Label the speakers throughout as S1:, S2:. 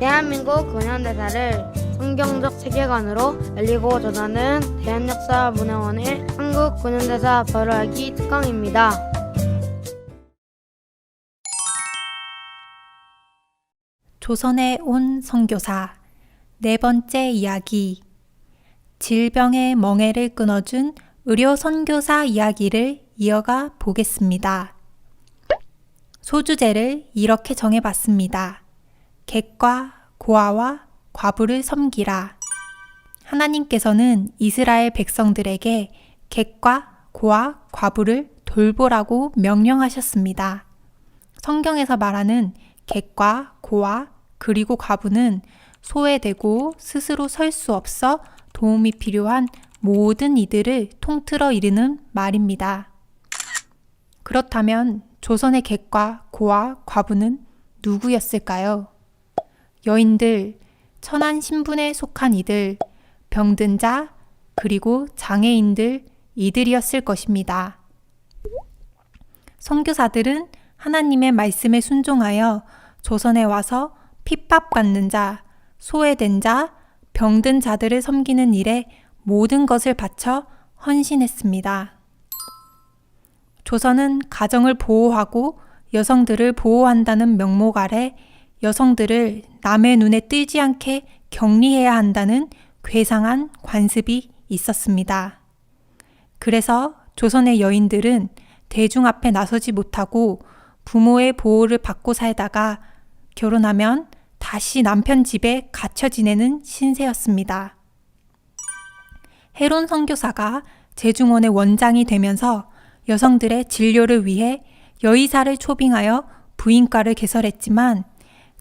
S1: 대한민국 근현대사를 성경적 세계관으로 알리고 전하는 대한역사문화원의 한국 근현대사 발효하기 특강입니다.
S2: 조선에 온 선교사 네 번째 이야기. 질병의 멍에를 끊어준 의료 선교사 이야기를 이어가 보겠습니다. 소주제를 이렇게 정해봤습니다. 객과 고아와 과부를 섬기라. 하나님께서는 이스라엘 백성들에게 객과 고아, 과부를 돌보라고 명령하셨습니다. 성경에서 말하는 객과 고아 그리고 과부는 소외되고 스스로 설 수 없어 도움이 필요한 모든 이들을 통틀어 이르는 말입니다. 그렇다면 조선의 객과 고아, 과부는 누구였을까요? 여인들, 천한 신분에 속한 이들, 병든 자, 그리고 장애인들, 이들이었을 것입니다. 선교사들은 하나님의 말씀에 순종하여 조선에 와서 핍박받는 자, 소외된 자, 병든 자들을 섬기는 일에 모든 것을 바쳐 헌신했습니다. 조선은 가정을 보호하고 여성들을 보호한다는 명목 아래 여성들을 남의 눈에 띄지 않게 격리해야 한다는 괴상한 관습이 있었습니다. 그래서 조선의 여인들은 대중 앞에 나서지 못하고 부모의 보호를 받고 살다가 결혼하면 다시 남편 집에 갇혀 지내는 신세였습니다. 헤론 선교사가 제중원의 원장이 되면서 여성들의 진료를 위해 여의사를 초빙하여 부인과를 개설했지만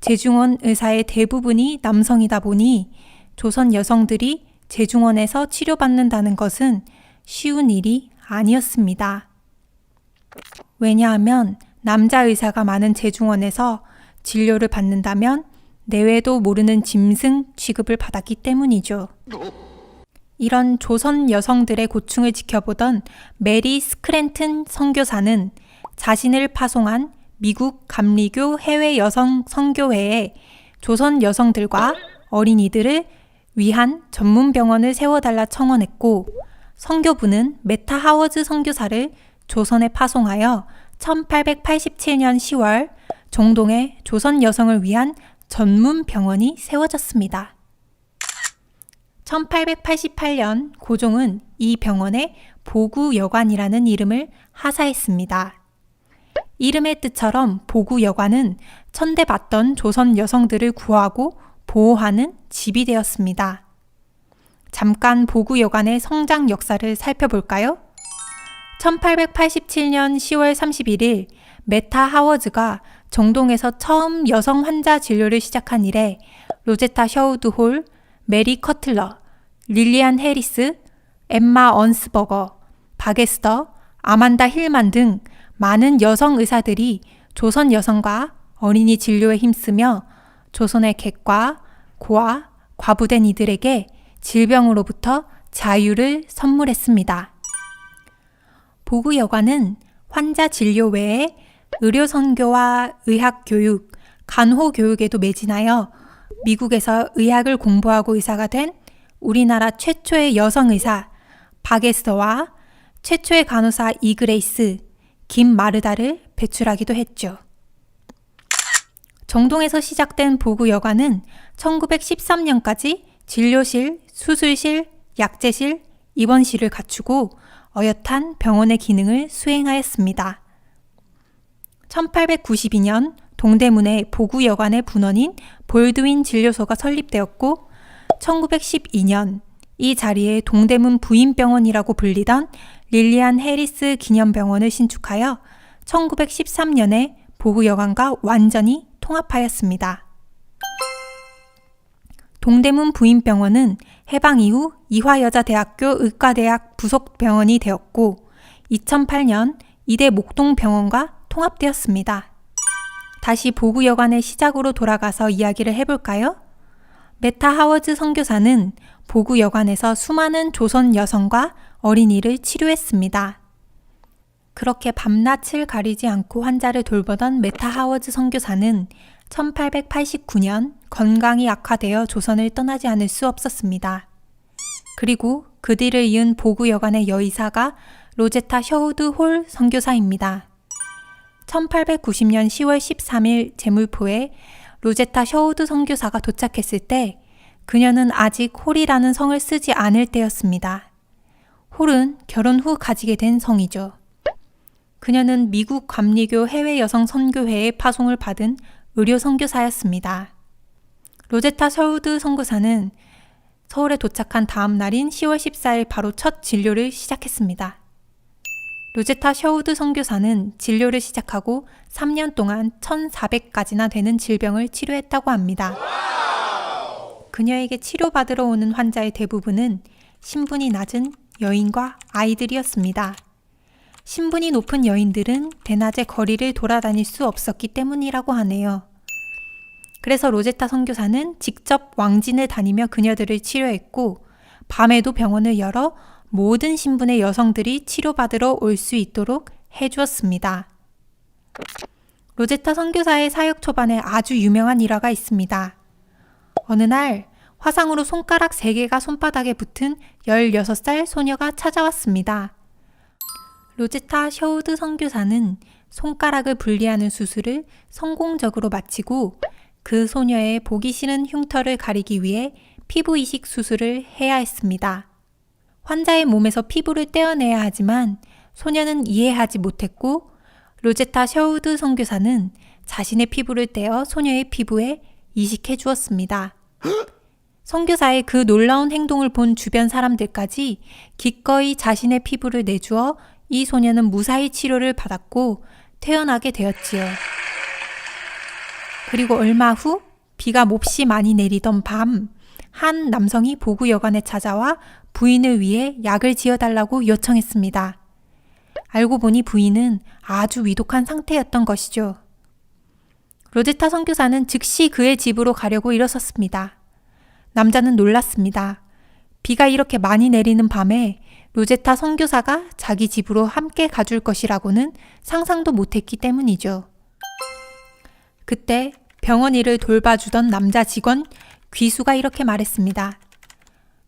S2: 제중원 의사의 대부분이 남성이다 보니 조선 여성들이 제중원에서 치료받는다는 것은 쉬운 일이 아니었습니다. 왜냐하면 남자 의사가 많은 제중원에서 진료를 받는다면 내외도 모르는 짐승 취급을 받았기 때문이죠. 이런 조선 여성들의 고충을 지켜보던 메리 스크랜튼 선교사는 자신을 파송한 미국 감리교 해외 여성 선교회에 조선 여성들과 어린이들을 위한 전문 병원을 세워달라 청원했고, 선교부는 메타 하워즈 선교사를 조선에 파송하여 1887년 10월 정동에 조선 여성을 위한 전문 병원이 세워졌습니다. 1888년 고종은 이 병원에 보구여관이라는 이름을 하사했습니다. 이름의 뜻처럼 보구여관은 천대받던 조선 여성들을 구하고 보호하는 집이 되었습니다. 잠깐 보구여관의 성장 역사를 살펴볼까요? 1887년 10월 31일 메타 하워즈가 정동에서 처음 여성 환자 진료를 시작한 이래 로제타 셔우드 홀, 메리 커틀러, 릴리안 해리스, 엠마 언스버거, 바게스터, 아만다 힐만 등 많은 여성 의사들이 조선 여성과 어린이 진료에 힘쓰며 조선의 객과 고아, 과부된 이들에게 질병으로부터 자유를 선물했습니다. 보구여관은 환자 진료 외에 의료 선교와 의학 교육, 간호 교육에도 매진하여 미국에서 의학을 공부하고 의사가 된 우리나라 최초의 여성 의사 바게스터와 최초의 간호사 이그레이스, 김마르다를 배출하기도 했죠. 정동에서 시작된 보구여관은 1913년까지 진료실, 수술실, 약제실, 입원실을 갖추고 어엿한 병원의 기능을 수행하였습니다. 1892년 동대문에 보구여관의 분원인 볼드윈 진료소가 설립되었고 1912년 이 자리에 동대문 부인병원이라고 불리던 릴리안 해리스 기념병원을 신축하여 1913년에 보구여관과 완전히 통합하였습니다. 동대문 부인병원은 해방 이후 이화여자대학교 의과대학 부속 병원이 되었고 2008년 이대 목동병원과 통합되었습니다. 다시 보구여관의 시작으로 돌아가서 이야기를 해볼까요? 메타 하워즈 선교사는 보구여관에서 수많은 조선 여성과 어린이를 치료했습니다. 그렇게 밤낮을 가리지 않고 환자를 돌보던 메타 하워즈 선교사는 1889년 건강이 악화되어 조선을 떠나지 않을 수 없었습니다. 그리고 그 뒤를 이은 보구 여관의 여의사가 로제타 셔우드 홀 선교사입니다. 1890년 10월 13일 제물포에 로제타 셔우드 선교사가 도착했을 때 그녀는 아직 홀이라는 성을 쓰지 않을 때였습니다. 홀은 결혼 후 가지게 된 성이죠. 그녀는 미국 감리교 해외 여성 선교회의 파송을 받은 의료 선교사였습니다. 로제타 셔우드 선교사는 서울에 도착한 다음 날인 10월 14일 바로 첫 진료를 시작했습니다. 로제타 셔우드 선교사는 진료를 시작하고 3년 동안 1,400가지나 되는 질병을 치료했다고 합니다. 그녀에게 치료받으러 오는 환자의 대부분은 신분이 낮은 여인과 아이들이었습니다. 신분이 높은 여인들은 대낮에 거리를 돌아다닐 수 없었기 때문이라고 하네요. 그래서 로제타 선교사는 직접 왕진을 다니며 그녀들을 치료했고 밤에도 병원을 열어 모든 신분의 여성들이 치료받으러 올 수 있도록 해주었습니다. 로제타 선교사의 사역 초반에 아주 유명한 일화가 있습니다. 어느 날 화상으로 손가락 3개가 손바닥에 붙은 16살 소녀가 찾아왔습니다. 로제타 셔우드 선교사는 손가락을 분리하는 수술을 성공적으로 마치고 그 소녀의 보기 싫은 흉터를 가리기 위해 피부 이식 수술을 해야 했습니다. 환자의 몸에서 피부를 떼어내야 하지만 소녀는 이해하지 못했고 로제타 셔우드 선교사는 자신의 피부를 떼어 소녀의 피부에 이식해 주었습니다. 선교사의 그 놀라운 행동을 본 주변 사람들까지 기꺼이 자신의 피부를 내주어 이 소녀는 무사히 치료를 받았고 태어나게 되었지요. 그리고 얼마 후 비가 몹시 많이 내리던 밤, 한 남성이 보구 여관에 찾아와 부인을 위해 약을 지어달라고 요청했습니다. 알고 보니 부인은 아주 위독한 상태였던 것이죠. 로제타 선교사는 즉시 그의 집으로 가려고 일어섰습니다. 남자는 놀랐습니다. 비가 이렇게 많이 내리는 밤에 로제타 선교사가 자기 집으로 함께 가줄 것이라고는 상상도 못했기 때문이죠. 그때 병원 일을 돌봐주던 남자 직원 귀수가 이렇게 말했습니다.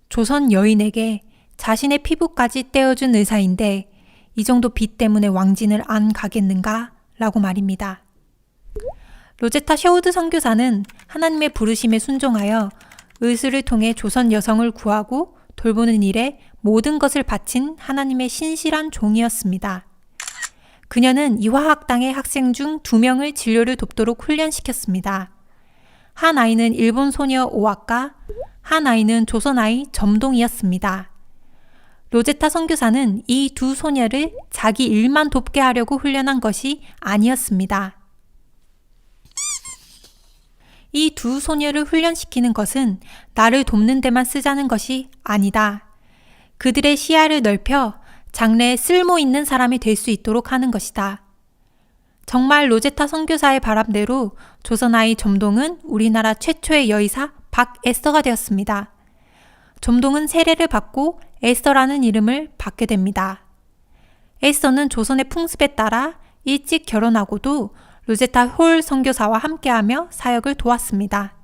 S2: 조선 여인에게 자신의 피부까지 떼어준 의사인데 이 정도 비 때문에 왕진을 안 가겠는가? 라고 말입니다. 로제타 셔우드 선교사는 하나님의 부르심에 순종하여 의술을 통해 조선 여성을 구하고 돌보는 일에 모든 것을 바친 하나님의 신실한 종이었습니다. 그녀는 이화학당의 학생 중 2명을 진료를 돕도록 훈련시켰습니다. 한 아이는 일본 소녀 오아카, 한 아이는 조선 아이 점동이었습니다. 로제타 선교사는 이 2 소녀를 자기 일만 돕게 하려고 훈련한 것이 아니었습니다. 이 2 소녀를 훈련시키는 것은 나를 돕는 데만 쓰자는 것이 아니다. 그들의 시야를 넓혀 장래에 쓸모 있는 사람이 될 수 있도록 하는 것이다. 정말 로제타 선교사의 바람대로 조선아이 점동은 우리나라 최초의 여의사 박에스더가 되었습니다. 점동은 세례를 받고 에스더라는 이름을 받게 됩니다. 에스더는 조선의 풍습에 따라 일찍 결혼하고도 로제타 홀 선교사와 함께하며 사역을 도왔습니다.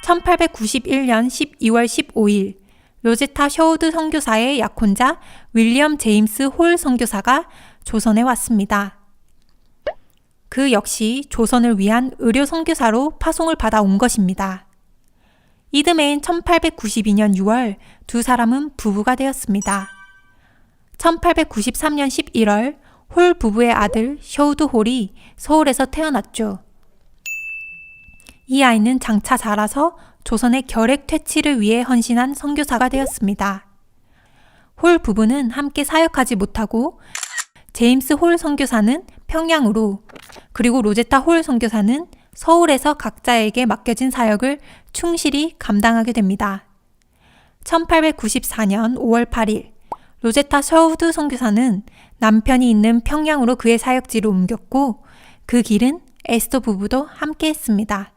S2: 1891년 12월 15일 로제타 셔우드 선교사의 약혼자 윌리엄 제임스 홀 선교사가 조선에 왔습니다. 그 역시 조선을 위한 의료 선교사로 파송을 받아 온 것입니다. 이듬해인 1892년 6월 2 사람은 부부가 되었습니다. 1893년 11월 홀 부부의 아들 셔우드 홀이 서울에서 태어났죠. 이 아이는 장차 자라서 조선의 결핵 퇴치를 위해 헌신한 선교사가 되었습니다. 홀 부부는 함께 사역하지 못하고 제임스 홀 선교사는 평양으로, 그리고 로제타 홀 선교사는 서울에서 각자에게 맡겨진 사역을 충실히 감당하게 됩니다. 1894년 5월 8일 로제타 셔우드 선교사는 남편이 있는 평양으로 그의 사역지를 옮겼고 그 길은 에스더 부부도 함께 했습니다.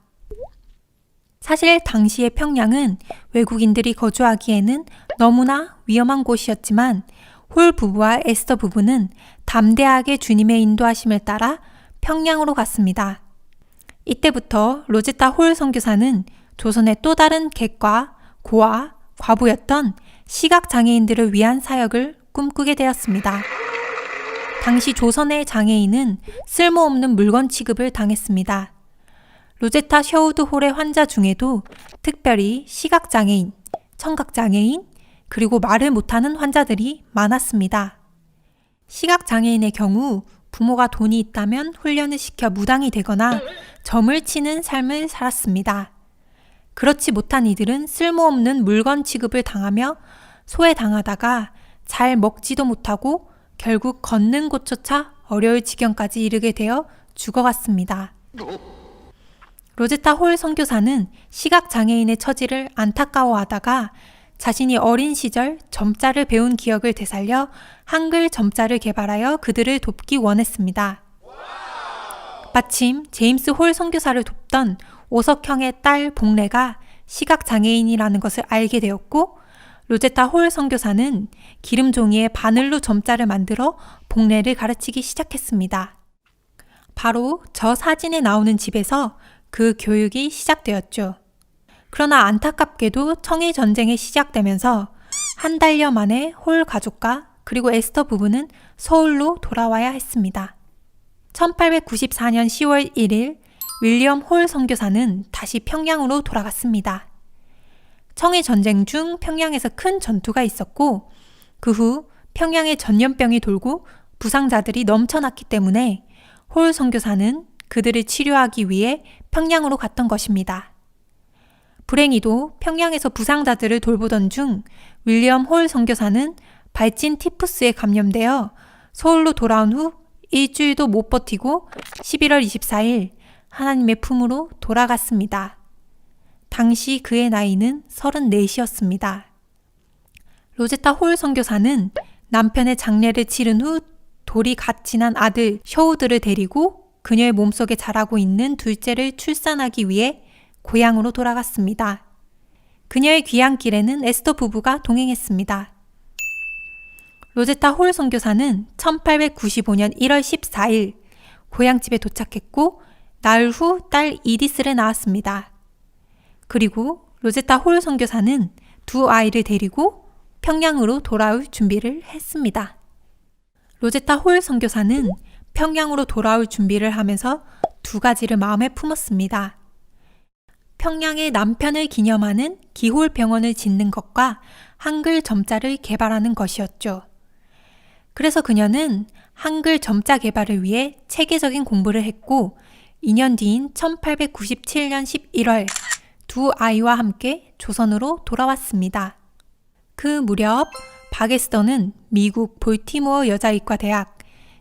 S2: 사실 당시의 평양은 외국인들이 거주하기에는 너무나 위험한 곳이었지만 홀 부부와 에스더 부부는 담대하게 주님의 인도하심을 따라 평양으로 갔습니다. 이때부터 로제타 홀 선교사는 조선의 또 다른 객과 고아, 과부였던 시각장애인들을 위한 사역을 꿈꾸게 되었습니다. 당시 조선의 장애인은 쓸모없는 물건 취급을 당했습니다. 로제타 셔우드 홀의 환자 중에도 특별히 시각장애인, 청각장애인, 그리고 말을 못하는 환자들이 많았습니다. 시각장애인의 경우 부모가 돈이 있다면 훈련을 시켜 무당이 되거나 점을 치는 삶을 살았습니다. 그렇지 못한 이들은 쓸모없는 물건 취급을 당하며 소외당하다가 잘 먹지도 못하고 결국 걷는 곳조차 어려울 지경까지 이르게 되어 죽어갔습니다. 로제타 홀 선교사는 시각장애인의 처지를 안타까워하다가 자신이 어린 시절 점자를 배운 기억을 되살려 한글 점자를 개발하여 그들을 돕기 원했습니다. 마침 제임스 홀 선교사를 돕던 오석형의 딸 복례가 시각장애인이라는 것을 알게 되었고 로제타 홀 선교사는 기름 종이에 바늘로 점자를 만들어 복례를 가르치기 시작했습니다. 바로 저 사진에 나오는 집에서 그 교육이 시작되었죠. 그러나 안타깝게도 청일 전쟁이 시작되면서 한 달여 만에 홀 가족과 그리고 에스터 부부는 서울로 돌아와야 했습니다. 1894년 10월 1일 윌리엄 홀 선교사는 다시 평양으로 돌아갔습니다. 청일 전쟁 중 평양에서 큰 전투가 있었고 그 후 평양에 전염병이 돌고 부상자들이 넘쳐났기 때문에 홀 선교사는 그들을 치료하기 위해 평양으로 갔던 것입니다. 불행히도 평양에서 부상자들을 돌보던 중 윌리엄 홀 선교사는 발진 티푸스에 감염되어 서울로 돌아온 후 일주일도 못 버티고 11월 24일 하나님의 품으로 돌아갔습니다. 당시 그의 나이는 34이었습니다. 로제타 홀 선교사는 남편의 장례를 치른 후 돌이 갓 지난 아들 셔우드를 데리고 그녀의 몸속에 자라고 있는 둘째를 출산하기 위해 고향으로 돌아갔습니다. 그녀의 귀향길에는 에스더 부부가 동행했습니다. 로제타 홀 선교사는 1895년 1월 14일 고향집에 도착했고 나흘 후 딸 이디스를 낳았습니다. 그리고 로제타 홀 선교사는 두 아이를 데리고 평양으로 돌아올 준비를 했습니다. 로제타 홀 선교사는 평양으로 돌아올 준비를 하면서 두 가지를 마음에 품었습니다. 평양의 남편을 기념하는 기홀병원을 짓는 것과 한글 점자를 개발하는 것이었죠. 그래서 그녀는 한글 점자 개발을 위해 체계적인 공부를 했고 2년 뒤인 1897년 11월 두 아이와 함께 조선으로 돌아왔습니다. 그 무렵 박에스더는 미국 볼티모어 여자의과대학,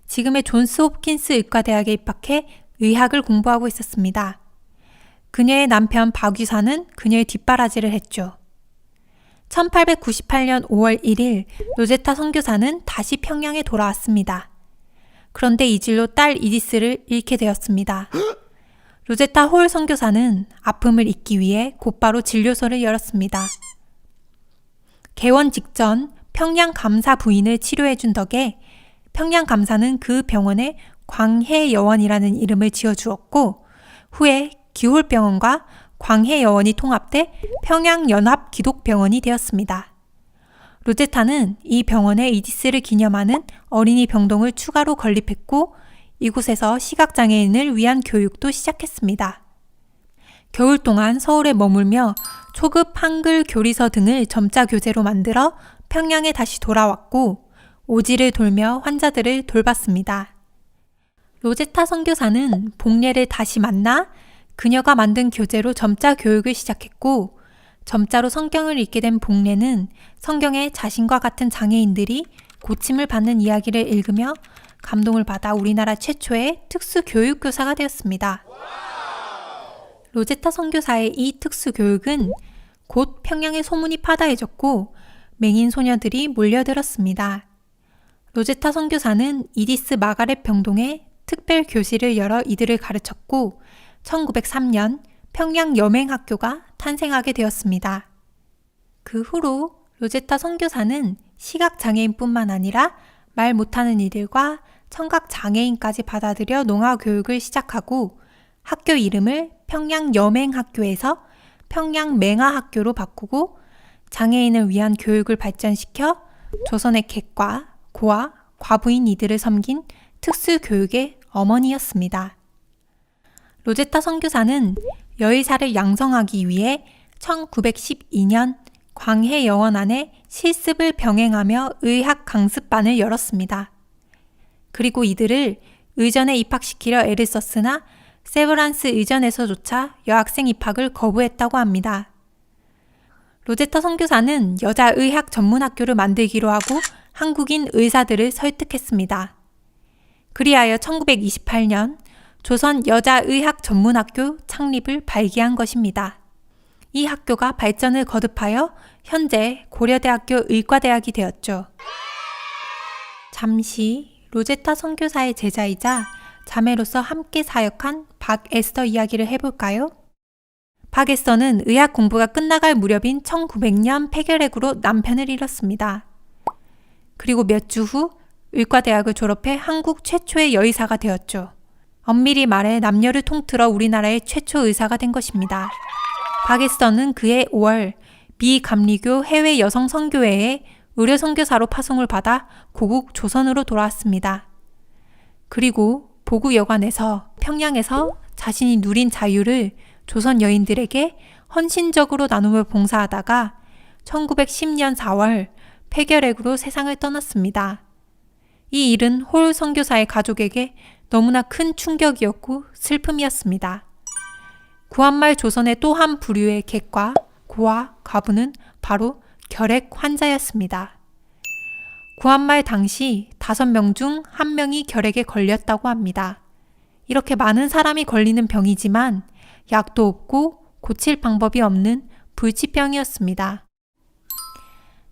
S2: 지금의 존스 홉킨스 의과대학에 입학해 의학을 공부하고 있었습니다. 그녀의 남편 박유사는 그녀의 뒷바라지를 했죠. 1898년 5월 1일 로제타 선교사는 다시 평양에 돌아왔습니다. 그런데 이 질로 딸 이디스를 잃게 되었습니다. 로제타 홀 선교사는 아픔을 잊기 위해 곧바로 진료소를 열었습니다. 개원 직전 평양 감사 부인을 치료해준 덕에 평양 감사는 그 병원에 광해여원이라는 이름을 지어주었고 후에 기홀병원과 광해여원이 통합돼 평양연합기독병원이 되었습니다. 로제타는 이 병원에 이디스를 기념하는 어린이 병동을 추가로 건립했고 이곳에서 시각장애인을 위한 교육도 시작했습니다. 겨울 동안 서울에 머물며 초급 한글 교리서 등을 점자 교재로 만들어 평양에 다시 돌아왔고 오지를 돌며 환자들을 돌봤습니다. 로제타 선교사는 복례를 다시 만나 그녀가 만든 교재로 점자 교육을 시작했고 점자로 성경을 읽게 된 복례는 성경에 자신과 같은 장애인들이 고침을 받는 이야기를 읽으며 감동을 받아 우리나라 최초의 특수 교육교사가 되었습니다. 로제타 선교사의 이 특수 교육은 곧 평양의 소문이 파다해졌고 맹인 소녀들이 몰려들었습니다. 로제타 선교사는 이디스 마가렛 병동에 특별 교실을 열어 이들을 가르쳤고 1903년 평양 여맹학교가 탄생하게 되었습니다. 그 후로 로제타 선교사는 시각장애인뿐만 아니라 말 못하는 이들과 청각장애인까지 받아들여 농아교육을 시작하고 학교 이름을 평양여맹학교에서 평양맹아학교로 바꾸고 장애인을 위한 교육을 발전시켜 조선의 객과 고아, 과부인 이들을 섬긴 특수교육의 어머니였습니다. 로제타 선교사는 여의사를 양성하기 위해 1912년 광해여원 안에 실습을 병행하며 의학 강습반을 열었습니다. 그리고 이들을 의전에 입학시키려 애를 썼으나 세브란스 의전에서조차 여학생 입학을 거부했다고 합니다. 로제타 선교사는 여자 의학 전문학교를 만들기로 하고 한국인 의사들을 설득했습니다. 그리하여 1928년 조선 여자의학 전문학교 창립을 발기한 것입니다. 이 학교가 발전을 거듭하여 현재 고려대학교 의과대학이 되었죠. 잠시 로제타 선교사의 제자이자 자매로서 함께 사역한 박에스더 이야기를 해볼까요? 박에스더는 의학 공부가 끝나갈 무렵인 1900년 폐결핵으로 남편을 잃었습니다. 그리고 몇 주 후 의과대학을 졸업해 한국 최초의 여의사가 되었죠. 엄밀히 말해 남녀를 통틀어 우리나라의 최초 의사가 된 것입니다. 박에스더는 그해 5월 미 감리교 해외 여성 선교회에 의료 선교사로 파송을 받아 고국 조선으로 돌아왔습니다. 그리고 보구 여관에서 평양에서 자신이 누린 자유를 조선 여인들에게 헌신적으로 나눔을 봉사하다가 1910년 4월 폐결핵으로 세상을 떠났습니다. 이 일은 홀 선교사의 가족에게 너무나 큰 충격이었고 슬픔이었습니다. 구한말 조선의 또 한 부류의 객과 고아, 과부는 바로 결핵 환자였습니다. 구한말 당시 5명 중 1명이 결핵에 걸렸다고 합니다. 이렇게 많은 사람이 걸리는 병이지만 약도 없고 고칠 방법이 없는 불치병이었습니다.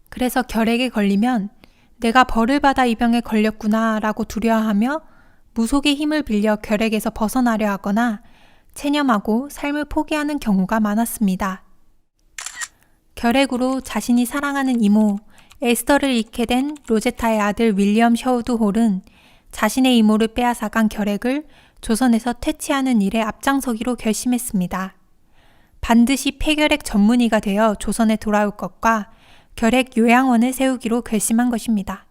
S2: 그래서 결핵에 걸리면 내가 벌을 받아 이 병에 걸렸구나 라고 두려워하며 무속의 힘을 빌려 결핵에서 벗어나려 하거나 체념하고 삶을 포기하는 경우가 많았습니다. 결핵으로 자신이 사랑하는 이모 에스더를 잃게 된 로제타의 아들 윌리엄 셔우드 홀은 자신의 이모를 빼앗아간 결핵을 조선에서 퇴치하는 일에 앞장서기로 결심했습니다. 반드시 폐결핵 전문의가 되어 조선에 돌아올 것과 결핵 요양원을 세우기로 결심한 것입니다.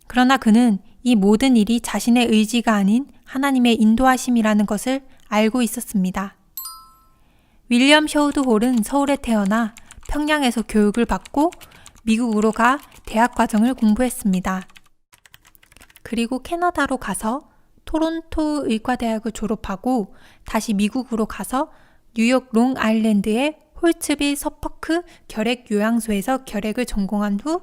S2: 그러나 그는 이 모든 일이 자신의 의지가 아닌 하나님의 인도하심이라는 것을 알고 있었습니다. 윌리엄 셔우드 홀은 서울에 태어나 평양에서 교육을 받고 미국으로 가 대학 과정을 공부했습니다. 그리고 캐나다로 가서 토론토 의과대학을 졸업하고 다시 미국으로 가서 뉴욕 롱아일랜드의 홀츠빌 서퍼크 결핵요양소에서 결핵을 전공한 후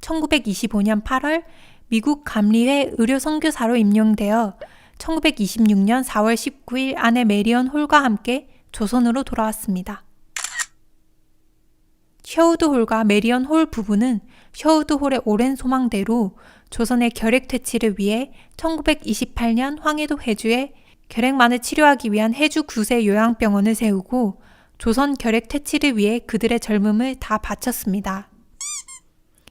S2: 1925년 8월 미국 감리회 의료선교사로 임용되어 1926년 4월 19일 아내 메리언 홀과 함께 조선으로 돌아왔습니다. 셔우드 홀과 메리언 홀 부부는 셔우드 홀의 오랜 소망대로 조선의 결핵 퇴치를 위해 1928년 황해도 해주에 결핵만을 치료하기 위한 해주 구세 요양병원을 세우고 조선 결핵 퇴치를 위해 그들의 젊음을 다 바쳤습니다.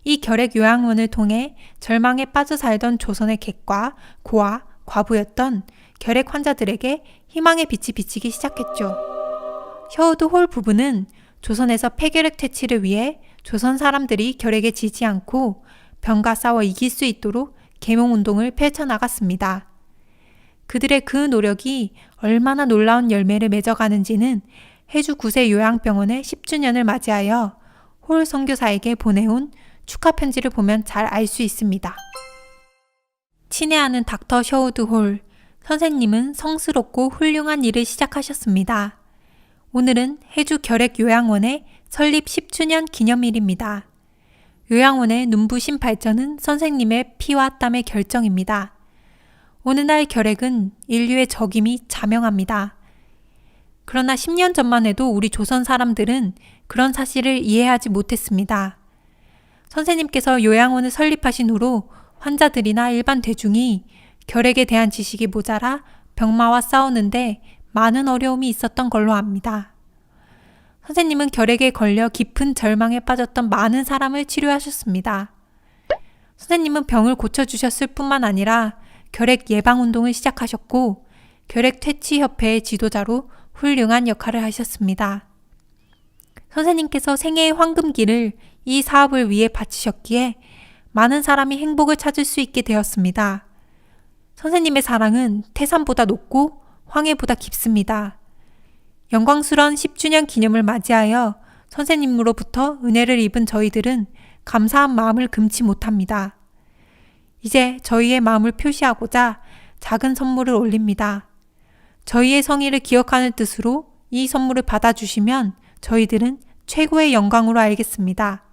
S2: 이 결핵 요양원을 통해 절망에 빠져 살던 조선의 객과 고아, 과부였던 결핵 환자들에게 희망의 빛이 비치기 시작했죠. 셔우드 홀 부부는 조선에서 폐결핵 퇴치를 위해 조선 사람들이 결핵에 지지 않고 병과 싸워 이길 수 있도록 계몽운동을 펼쳐나갔습니다. 그들의 그 노력이 얼마나 놀라운 열매를 맺어가는지는 해주 구세 요양병원의 10주년을 맞이하여 홀 선교사에게 보내온 축하 편지를 보면 잘 알 수 있습니다. 친애하는 닥터 셔우드 홀, 선생님은 성스럽고 훌륭한 일을 시작하셨습니다. 오늘은 해주 결핵 요양원의 설립 10주년 기념일입니다. 요양원의 눈부신 발전은 선생님의 피와 땀의 결정입니다. 오늘날 결핵은 인류의 적임이 자명합니다. 그러나 10년 전만 해도 우리 조선 사람들은 그런 사실을 이해하지 못했습니다. 선생님께서 요양원을 설립하신 후로 환자들이나 일반 대중이 결핵에 대한 지식이 모자라 병마와 싸우는데 많은 어려움이 있었던 걸로 압니다. 선생님은 결핵에 걸려 깊은 절망에 빠졌던 많은 사람을 치료하셨습니다. 선생님은 병을 고쳐주셨을 뿐만 아니라 결핵 예방운동을 시작하셨고 결핵퇴치협회의 지도자로 훌륭한 역할을 하셨습니다. 선생님께서 생애의 황금기를 이 사업을 위해 바치셨기에 많은 사람이 행복을 찾을 수 있게 되었습니다. 선생님의 사랑은 태산보다 높고 황해보다 깊습니다. 영광스러운 10주년 기념을 맞이하여 선생님으로부터 은혜를 입은 저희들은 감사한 마음을 금치 못합니다. 이제 저희의 마음을 표시하고자 작은 선물을 올립니다. 저희의 성의를 기억하는 뜻으로 이 선물을 받아주시면 저희들은 최고의 영광으로 알겠습니다.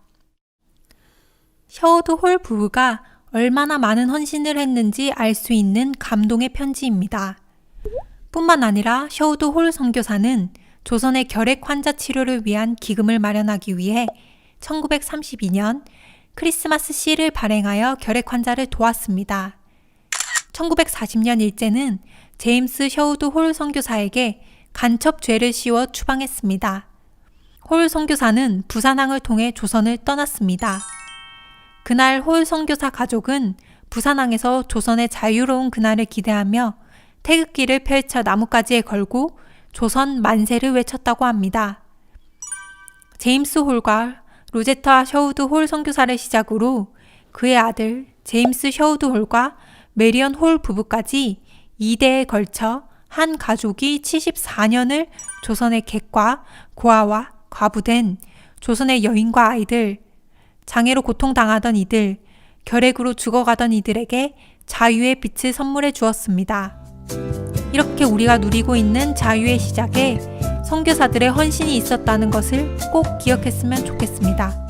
S2: 셔우드 홀 부부가 얼마나 많은 헌신을 했는지 알 수 있는 감동의 편지입니다. 뿐만 아니라 셔우드 홀 선교사는 조선의 결핵 환자 치료를 위한 기금을 마련하기 위해 1932년 크리스마스 씨를 발행하여 결핵 환자를 도왔습니다. 1940년 일제는 제임스 셔우드 홀 선교사에게 간첩 죄를 씌워 추방했습니다. 홀 선교사는 부산항을 통해 조선을 떠났습니다. 그날 홀 선교사 가족은 부산항에서 조선의 자유로운 그날을 기대하며 태극기를 펼쳐 나뭇가지에 걸고 조선 만세를 외쳤다고 합니다. 제임스 홀과 로제타 셔우드 홀 선교사를 시작으로 그의 아들 제임스 셔우드 홀과 메리언 홀 부부까지 2대에 걸쳐 한 가족이 74년을 조선의 객과 고아와 과부된 조선의 여인과 아이들, 장애로 고통당하던 이들, 결핵으로 죽어가던 이들에게 자유의 빛을 선물해 주었습니다. 이렇게 우리가 누리고 있는 자유의 시작에 선교사들의 헌신이 있었다는 것을 꼭 기억했으면 좋겠습니다.